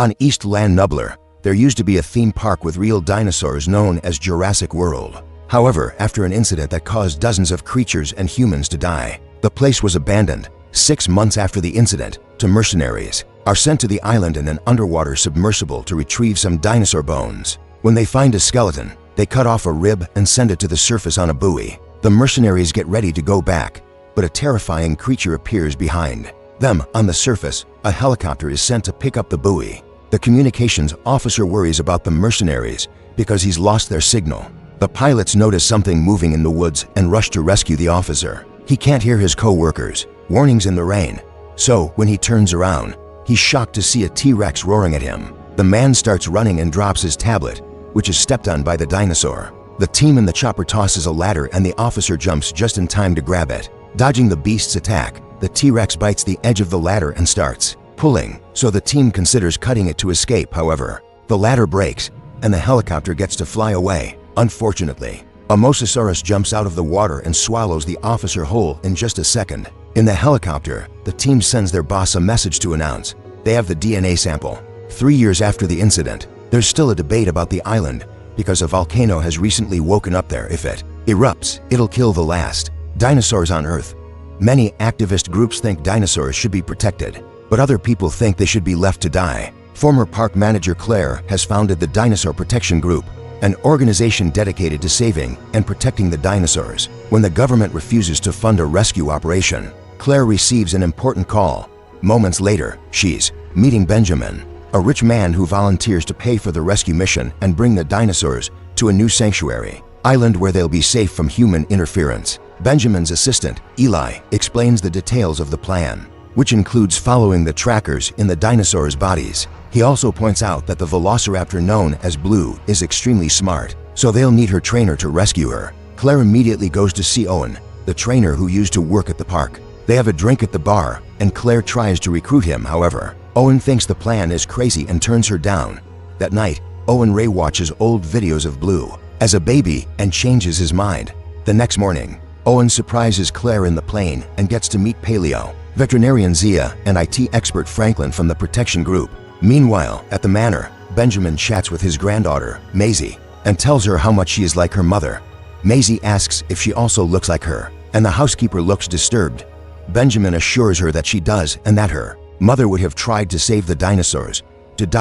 On East Lan Nublar, there used to be a theme park with real dinosaurs known as Jurassic World. However, after an incident that caused dozens of creatures and humans to die, the place was abandoned. 6 months after the incident, two mercenaries are sent to the island in an underwater submersible to retrieve some dinosaur bones. When they find a skeleton, they cut off a rib and send it to the surface on a buoy. The mercenaries get ready to go back, but a terrifying creature appears behind them. On the surface, a helicopter is sent to pick up the buoy. The communications officer worries about the mercenaries because he's lost their signal. The pilots notice something moving in the woods and rush to rescue the officer. He can't hear his co-workers' warnings in the rain, so when he turns around, he's shocked to see a T-Rex roaring at him. The man starts running and drops his tablet, which is stepped on by the dinosaur. The team in the chopper tosses a ladder and the officer jumps just in time to grab it. Dodging the beast's attack, the T-Rex bites the edge of the ladder and starts pulling, so the team considers cutting it to escape. However, the ladder breaks and the helicopter gets to fly away. Unfortunately, Amosasaurus jumps out of the water and swallows the officer whole in just a second. In the helicopter, the team sends their boss a message to announce they have the DNA sample. 3 years after the incident, there's still a debate about the island because a volcano has recently woken up there. If it erupts, it'll kill the last dinosaurs on Earth. Many activist groups think dinosaurs should be protected, but other people think they should be left to die. Former park manager Claire has founded the Dinosaur Protection Group, an organization dedicated to saving and protecting the dinosaurs. When the government refuses to fund a rescue operation, Claire receives an important call. Moments later, she's meeting Benjamin, a rich man who volunteers to pay for the rescue mission and bring the dinosaurs to a new sanctuary island where they'll be safe from human interference. Benjamin's assistant, Eli, explains the details of the plan, which includes following the trackers in the dinosaurs' bodies. He also points out that the velociraptor known as Blue is extremely smart, so they'll need her trainer to rescue her. Claire immediately goes to see Owen, the trainer who used to work at the park. They have a drink at the bar, and Claire tries to recruit him. However, Owen thinks the plan is crazy and turns her down. That night, Owen watches old videos of Blue as a baby and changes his mind. The next morning, Owen surprises Claire in the plane and gets to meet Paleo, veterinarian Zia, and IT expert Franklin from the protection group. Meanwhile, at the manor, Benjamin chats with his granddaughter, Maisie, and tells her how much she is like her mother. Maisie asks if she also looks like her, and the housekeeper looks disturbed. Benjamin assures her that she does and that her mother would have tried to save the dinosaurs.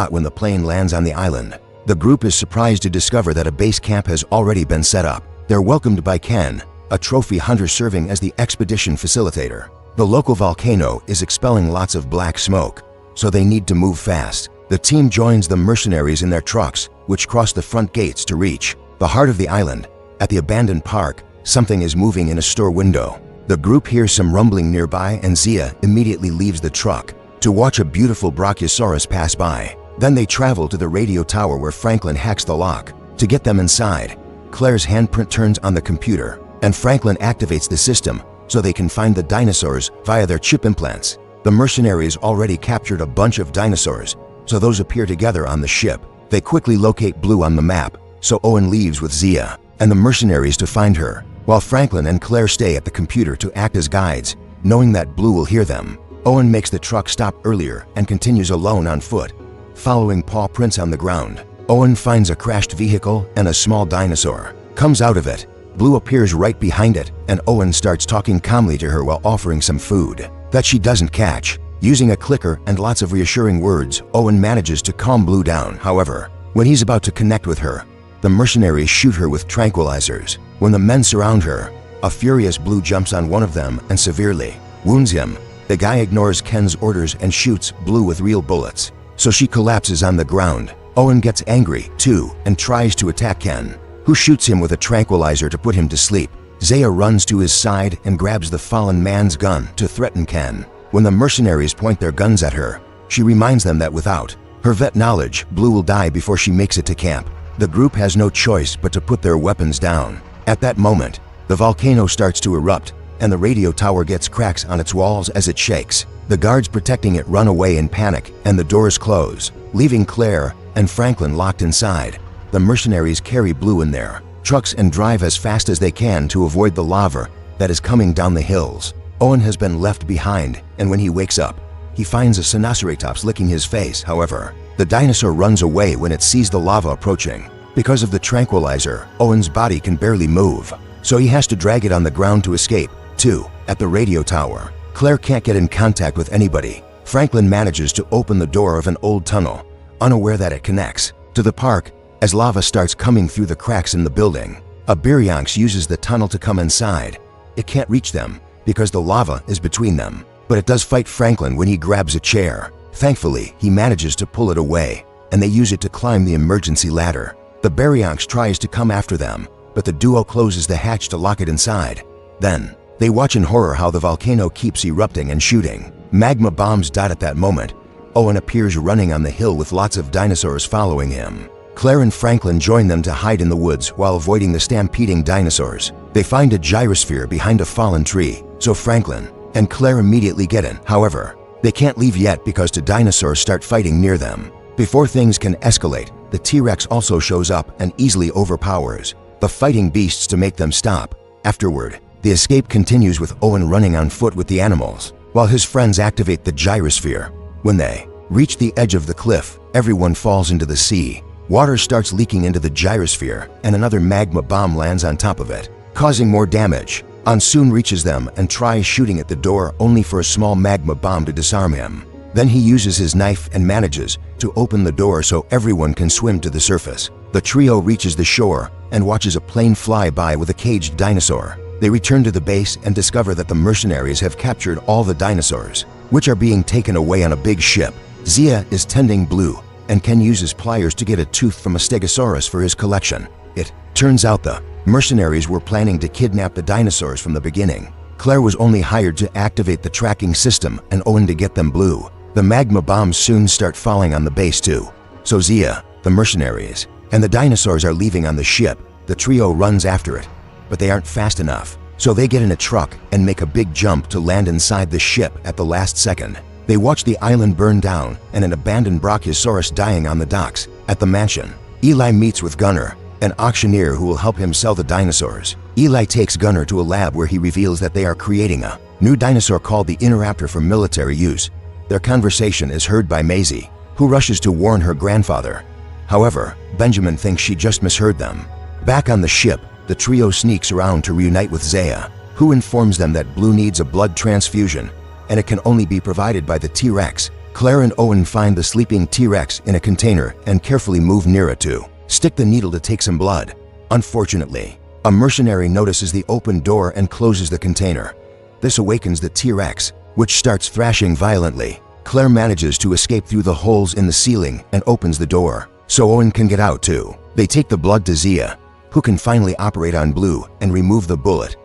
When the plane lands on the island, the group is surprised to discover that a base camp has already been set up. They're welcomed by Ken, a trophy hunter serving as the expedition facilitator. The local volcano is expelling lots of black smoke, so they need to move fast. The team joins the mercenaries in their trucks, which cross the front gates to reach the heart of the island. At the abandoned park, something is moving in a store window. The group hears some rumbling nearby and Zia immediately leaves the truck to watch a beautiful Brachiosaurus pass by. Then they travel to the radio tower where Franklin hacks the lock to get them inside. Claire's handprint turns on the computer, and Franklin activates the system so they can find the dinosaurs via their chip implants. The mercenaries already captured a bunch of dinosaurs, so those appear together on the ship. They quickly locate Blue on the map, so Owen leaves with Zia and the mercenaries to find her, while Franklin and Claire stay at the computer to act as guides, knowing that Blue will hear them. Owen makes the truck stop earlier and continues alone on foot. Following paw prints on the ground, Owen finds a crashed vehicle and a small dinosaur comes out of it. Blue appears right behind it, and Owen starts talking calmly to her while offering some food that she doesn't catch. Using a clicker and lots of reassuring words, Owen manages to calm Blue down. However, when he's about to connect with her, the mercenaries shoot her with tranquilizers. When the men surround her, a furious Blue jumps on one of them and severely wounds him. The guy ignores Ken's orders and shoots Blue with real bullets, so she collapses on the ground. Owen gets angry, too, and tries to attack Ken, who shoots him with a tranquilizer to put him to sleep. Zaya runs to his side and grabs the fallen man's gun to threaten Ken. When the mercenaries point their guns at her, she reminds them that without her vet knowledge, Blue will die before she makes it to camp. The group has no choice but to put their weapons down. At that moment, the volcano starts to erupt, and the radio tower gets cracks on its walls as it shakes. The guards protecting it run away in panic, and the doors close, leaving Claire and Franklin locked inside. The mercenaries carry Blue in their trucks and drive as fast as they can to avoid the lava that is coming down the hills. Owen has been left behind, and when he wakes up, he finds a Sinoceratops licking his face. However, The dinosaur runs away when it sees the lava approaching. Because of the tranquilizer, Owen's body can barely move, so he has to drag it on the ground to escape. 2. At the radio tower, Claire can't get in contact with anybody. Franklin manages to open the door of an old tunnel, unaware that it connects to the park. As lava starts coming through the cracks in the building, a Baryonyx uses the tunnel to come inside. It can't reach them because the lava is between them, but it does fight Franklin when he grabs a chair. Thankfully, he manages to pull it away, and they use it to climb the emergency ladder. The Baryonyx tries to come after them, but the duo closes the hatch to lock it inside. Then, they watch in horror how the volcano keeps erupting and shooting magma bombs. At that moment, Owen appears running on the hill with lots of dinosaurs following him. Claire and Franklin join them to hide in the woods while avoiding the stampeding dinosaurs. They find a gyrosphere behind a fallen tree, so Franklin and Claire immediately get in. However, they can't leave yet because the dinosaurs start fighting near them. Before things can escalate, the T-Rex also shows up and easily overpowers the fighting beasts to make them stop. Afterward, the escape continues with Owen running on foot with the animals, while his friends activate the gyrosphere. When they reach the edge of the cliff, everyone falls into the sea. Water starts leaking into the gyrosphere, and another magma bomb lands on top of it, causing more damage. Owen soon reaches them and tries shooting at the door, only for a small magma bomb to disarm him. Then he uses his knife and manages to open the door so everyone can swim to the surface. The trio reaches the shore and watches a plane fly by with a caged dinosaur. They return to the base and discover that the mercenaries have captured all the dinosaurs, which are being taken away on a big ship. Zia is tending Blue and Ken uses pliers to get a tooth from a stegosaurus for his collection. It turns out the mercenaries were planning to kidnap the dinosaurs from the beginning. Claire was only hired to activate the tracking system and Owen to get them Blue. The magma bombs soon start falling on the base too. So Zia, the mercenaries, and the dinosaurs are leaving on the ship. The trio runs after it, but they aren't fast enough. So they get in a truck and make a big jump to land inside the ship at the last second. They watch the island burn down and an abandoned Brachiosaurus dying on the docks. At the mansion, Eli meets with Gunnar, an auctioneer who will help him sell the dinosaurs. Eli takes Gunnar to a lab where he reveals that they are creating a new dinosaur called the Interraptor for military use. Their conversation is heard by Maisie, who rushes to warn her grandfather. However, Benjamin thinks she just misheard them. Back on the ship, the trio sneaks around to reunite with Zaya, who informs them that Blue needs a blood transfusion, and it can only be provided by the T-Rex. Claire and Owen find the sleeping T-Rex in a container and carefully move near it to stick the needle to take some blood. Unfortunately, a mercenary notices the open door and closes the container. This awakens the T-Rex, which starts thrashing violently. Claire manages to escape through the holes in the ceiling and opens the door, so Owen can get out too. They take the blood to Zia, who can finally operate on Blue and remove the bullet.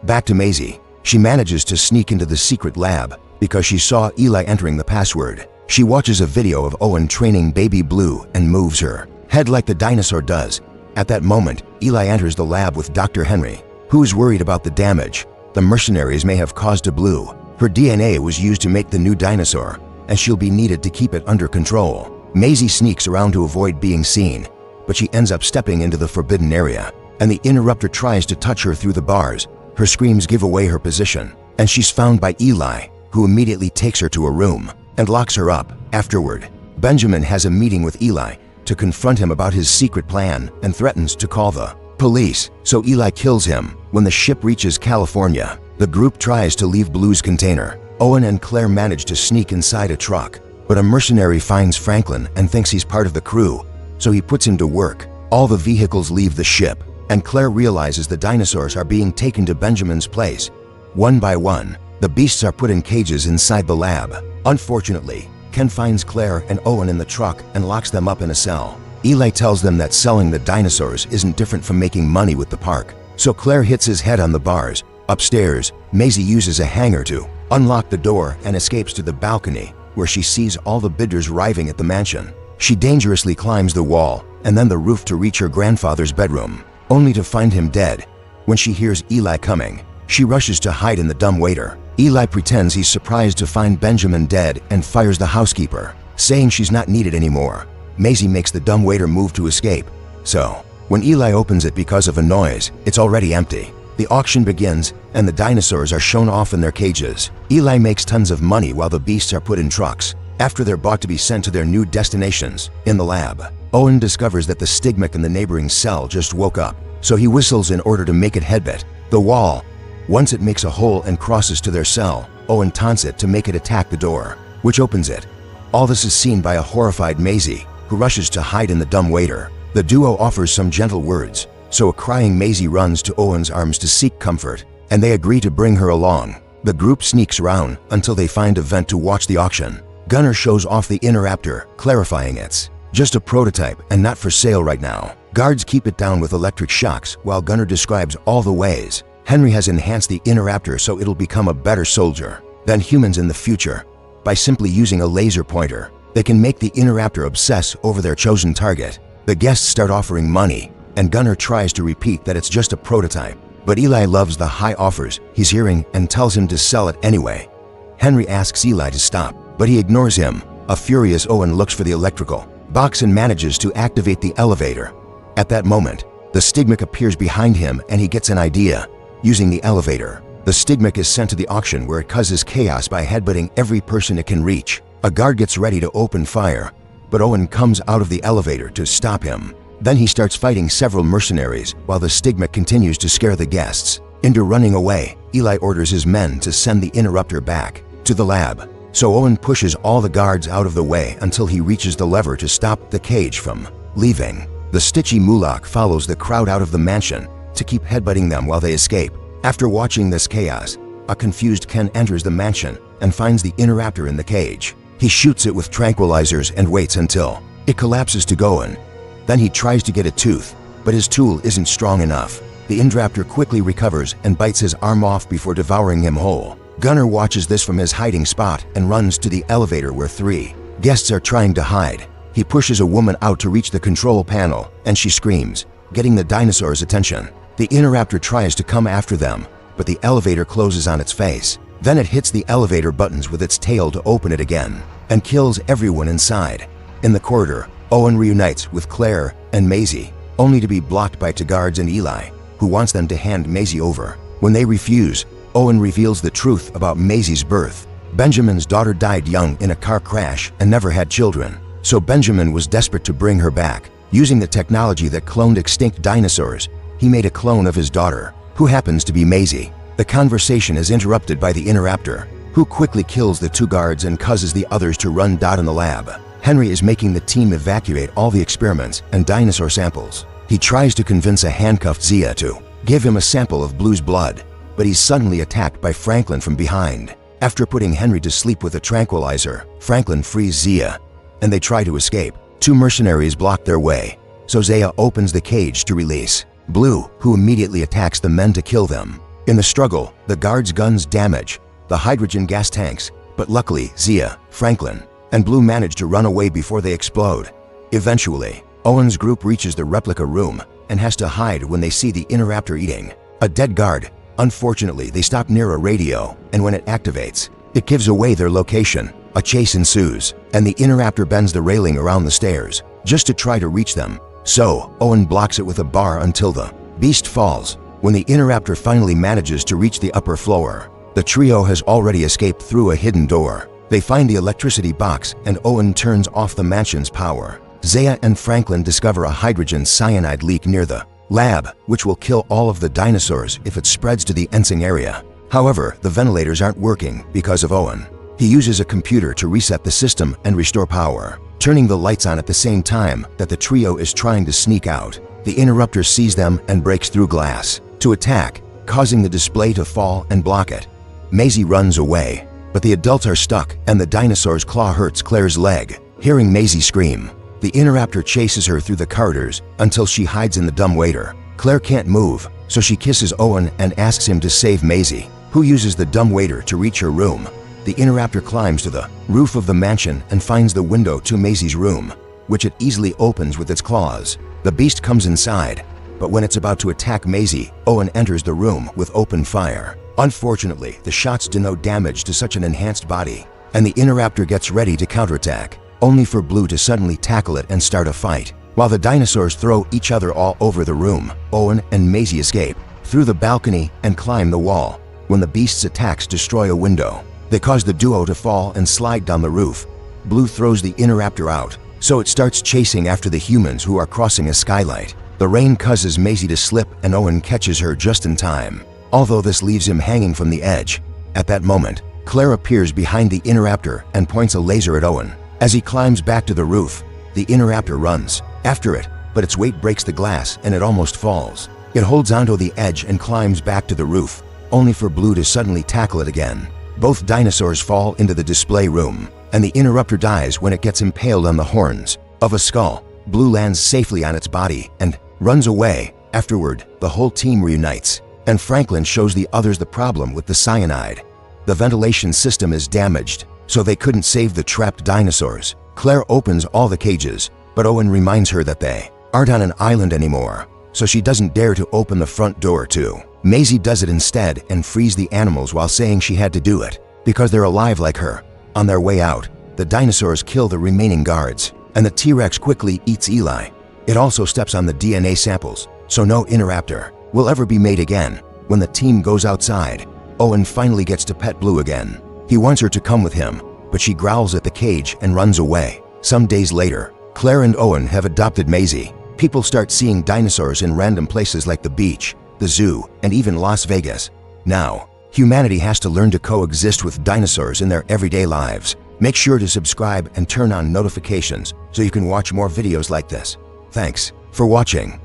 Back to Maisie. She manages to sneak into the secret lab because she saw Eli entering the password. She watches a video of Owen training baby Blue and moves her head like the dinosaur does. At that moment, Eli enters the lab with Dr. Henry, who is worried about the damage the mercenaries may have caused to Blue. Her DNA was used to make the new dinosaur, and she'll be needed to keep it under control. Maisie sneaks around to avoid being seen, but she ends up stepping into the forbidden area, and the Interruptor tries to touch her through the bars. Her screams give away her position, and she's found by Eli, who immediately takes her to a room and locks her up. Afterward, Benjamin has a meeting with Eli to confront him about his secret plan and threatens to call the police, so Eli kills him. When the ship reaches California, the group tries to leave Blue's container. Owen and Claire manage to sneak inside a truck, but a mercenary finds Franklin and thinks he's part of the crew, so he puts him to work. All the vehicles leave the ship, and Claire realizes the dinosaurs are being taken to Benjamin's place. One by one, the beasts are put in cages inside the lab. Unfortunately, Ken finds Claire and Owen in the truck and locks them up in a cell. Eli tells them that selling the dinosaurs isn't different from making money with the park, so Claire hits his head on the bars. Upstairs, Maisie uses a hanger to unlock the door and escapes to the balcony, where she sees all the bidders arriving at the mansion. She dangerously climbs the wall and then the roof to reach her grandfather's bedroom, only to find him dead. When she hears Eli coming, she rushes to hide in the dumbwaiter. Eli pretends he's surprised to find Benjamin dead and fires the housekeeper, saying she's not needed anymore. Maisie makes the dumbwaiter move to escape. So, when Eli opens it because of a noise, it's already empty. The auction begins, and the dinosaurs are shown off in their cages. Eli makes tons of money while the beasts are put in trucks. After they're bought to be sent to their new destinations, in the lab, Owen discovers that the stigmach in the neighboring cell just woke up, so he whistles in order to make it headbutt the wall. Once it makes a hole and crosses to their cell, Owen taunts it to make it attack the door, which opens it. All this is seen by a horrified Maisie, who rushes to hide in the dumbwaiter. The duo offers some gentle words, so a crying Maisie runs to Owen's arms to seek comfort, and they agree to bring her along. The group sneaks around until they find a vent to watch the auction. Gunnar shows off the Interraptor, clarifying it's just a prototype and not for sale right now. Guards keep it down with electric shocks while Gunnar describes all the ways Henry has enhanced the Interraptor so it'll become a better soldier than humans in the future. By simply using a laser pointer, they can make the Interraptor obsess over their chosen target. The guests start offering money, and Gunnar tries to repeat that it's just a prototype. But Eli loves the high offers he's hearing and tells him to sell it anyway. Henry asks Eli to stop, but he ignores him. A furious Owen looks for the electrical box and manages to activate the elevator. At that moment, the stigmach appears behind him and he gets an idea. Using the elevator, the stigmach is sent to the auction where it causes chaos by headbutting every person it can reach. A guard gets ready to open fire, but Owen comes out of the elevator to stop him. Then he starts fighting several mercenaries while the stigmach continues to scare the guests into running away. Eli orders his men to send the interruptor back to the lab, so Owen pushes all the guards out of the way until he reaches the lever to stop the cage from leaving. The stitchy Mulak follows the crowd out of the mansion to keep headbutting them while they escape. After watching this chaos, a confused Ken enters the mansion and finds the Interraptor in the cage. He shoots it with tranquilizers and waits until it collapses to go in. Then he tries to get a tooth, but his tool isn't strong enough. The Interraptor quickly recovers and bites his arm off before devouring him whole. Gunnar watches this from his hiding spot and runs to the elevator where 3 guests are trying to hide. He pushes a woman out to reach the control panel, and she screams, getting the dinosaurs' attention. The Interraptor tries to come after them, but the elevator closes on its face. Then it hits the elevator buttons with its tail to open it again, and kills everyone inside. In the corridor, Owen reunites with Claire and Maisie, only to be blocked by 2 guards and Eli, who wants them to hand Maisie over. When they refuse, Owen reveals the truth about Maisie's birth. Benjamin's daughter died young in a car crash and never had children, so Benjamin was desperate to bring her back. Using the technology that cloned extinct dinosaurs, he made a clone of his daughter, who happens to be Maisie. The conversation is interrupted by the Interraptor, who quickly kills the 2 guards and causes the others to run in the lab. Henry is making the team evacuate all the experiments and dinosaur samples. He tries to convince a handcuffed Zia to give him a sample of Blue's blood, but he's suddenly attacked by Franklin from behind. After putting Henry to sleep with a tranquilizer, Franklin frees Zia, and they try to escape. 2 mercenaries block their way, so Zia opens the cage to release Blue, who immediately attacks the men to kill them. In the struggle, the guards' guns damage the hydrogen gas tanks, but luckily Zia, Franklin, and Blue manage to run away before they explode. Eventually, Owen's group reaches the replica room and has to hide when they see the Interraptor eating a dead guard. Unfortunately, they stop near a radio, and when it activates, it gives away their location. A chase ensues, and the Interraptor bends the railing around the stairs just to try to reach them. So, Owen blocks it with a bar until the beast falls. When the Interraptor finally manages to reach the upper floor, the trio has already escaped through a hidden door. They find the electricity box, and Owen turns off the mansion's power. Zia and Franklin discover a hydrogen cyanide leak near the lab, which will kill all of the dinosaurs if it spreads to the Ensing area. However, the ventilators aren't working because of Owen. He uses a computer to reset the system and restore power, turning the lights on at the same time that the trio is trying to sneak out. The Interruptor sees them and breaks through glass to attack, causing the display to fall and block it. Maisie runs away, but the adults are stuck and the dinosaur's claw hurts Claire's leg. Hearing Maisie scream, the Interraptor chases her through the corridors until she hides in the dumbwaiter. Claire can't move, so she kisses Owen and asks him to save Maisie, who uses the dumbwaiter to reach her room. The Interraptor climbs to the roof of the mansion and finds the window to Maisie's room, which it easily opens with its claws. The beast comes inside, but when it's about to attack Maisie, Owen enters the room with open fire. Unfortunately, the shots do no damage to such an enhanced body, and the Interraptor gets ready to counterattack, only for Blue to suddenly tackle it and start a fight. While the dinosaurs throw each other all over the room, Owen and Maisie escape through the balcony and climb the wall. When the beast's attacks destroy a window, they cause the duo to fall and slide down the roof. Blue throws the Interraptor out, so it starts chasing after the humans who are crossing a skylight. The rain causes Maisie to slip and Owen catches her just in time, although this leaves him hanging from the edge. At that moment, Claire appears behind the Interraptor and points a laser at Owen. As he climbs back to the roof, the Interraptor runs after it, but its weight breaks the glass and it almost falls. It holds onto the edge and climbs back to the roof, only for Blue to suddenly tackle it again. Both dinosaurs fall into the display room, and the Interruptor dies when it gets impaled on the horns of a skull. Blue lands safely on its body and runs away. Afterward, the whole team reunites, and Franklin shows the others the problem with the cyanide. The ventilation system is damaged, so they couldn't save the trapped dinosaurs. Claire opens all the cages, but Owen reminds her that they aren't on an island anymore, so she doesn't dare to open the front door too. Maisie does it instead and frees the animals while saying she had to do it because they're alive like her. On their way out, the dinosaurs kill the remaining guards, and the T-Rex quickly eats Eli. It also steps on the DNA samples, so no Interraptor will ever be made again. When the team goes outside, Owen finally gets to pet Blue again. He wants her to come with him, but she growls at the cage and runs away. Some days later, Claire and Owen have adopted Maisie. People start seeing dinosaurs in random places like the beach, the zoo, and even Las Vegas. Now, humanity has to learn to coexist with dinosaurs in their everyday lives. Make sure to subscribe and turn on notifications so you can watch more videos like this. Thanks for watching.